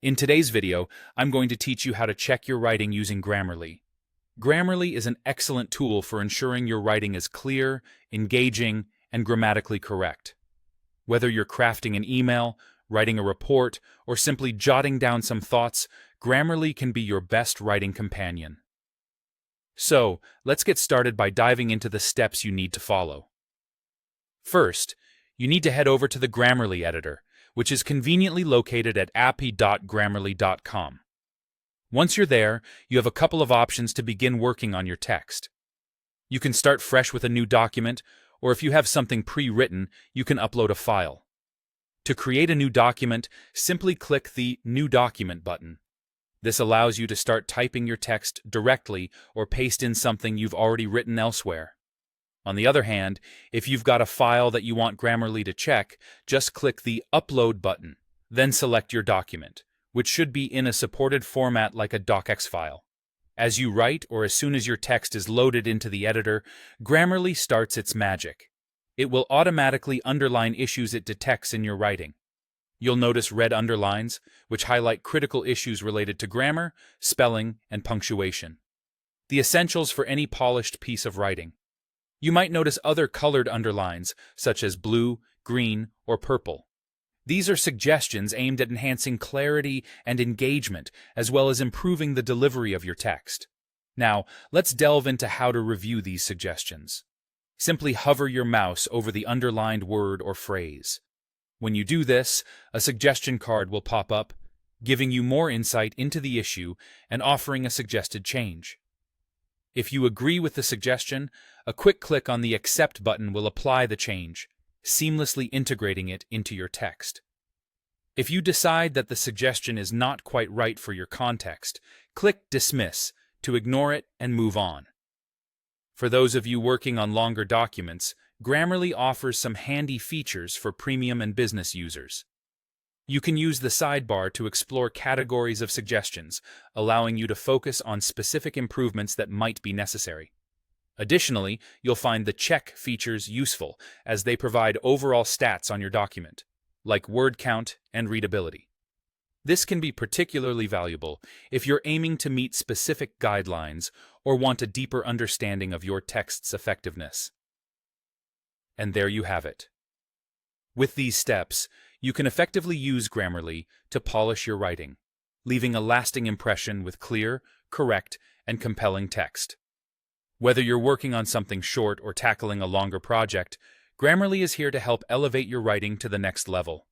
In today's video, I'm going to teach you how to check your writing using Grammarly. Grammarly is an excellent tool for ensuring your writing is clear, engaging, and grammatically correct. Whether you're crafting an email, writing a report, or simply jotting down some thoughts, Grammarly can be your best writing companion. So, let's get started by diving into the steps you need to follow. First, you need to head over to the Grammarly editor, which is conveniently located at appy.grammarly.com. Once you're there, you have a couple of options to begin working on your text. You can start fresh with a new document, or if you have something pre-written, you can upload a file. To create a new document, simply click the New Document button. This allows you to start typing your text directly or paste in something you've already written elsewhere. On the other hand, if you've got a file that you want Grammarly to check, just click the Upload button, then select your document, which should be in a supported format like a docx file. As you write or as soon as your text is loaded into the editor, Grammarly starts its magic. It will automatically underline issues it detects in your writing. You'll notice red underlines, which highlight critical issues related to grammar, spelling, and punctuation. The essentials for any polished piece of writing. You might notice other colored underlines, such as blue, green, or purple. These are suggestions aimed at enhancing clarity and engagement, as well as improving the delivery of your text. Now, let's delve into how to review these suggestions. Simply hover your mouse over the underlined word or phrase. When you do this, a suggestion card will pop up, giving you more insight into the issue and offering a suggested change. If you agree with the suggestion, a quick click on the Accept button will apply the change, seamlessly integrating it into your text. If you decide that the suggestion is not quite right for your context, click Dismiss to ignore it and move on. For those of you working on longer documents, Grammarly offers some handy features for premium and business users. You can use the sidebar to explore categories of suggestions, allowing you to focus on specific improvements that might be necessary. Additionally, you'll find the check features useful as they provide overall stats on your document, like word count and readability. This can be particularly valuable if you're aiming to meet specific guidelines or want a deeper understanding of your text's effectiveness. And there you have it. With these steps, you can effectively use Grammarly to polish your writing, leaving a lasting impression with clear, correct, and compelling text. Whether you're working on something short or tackling a longer project, Grammarly is here to help elevate your writing to the next level.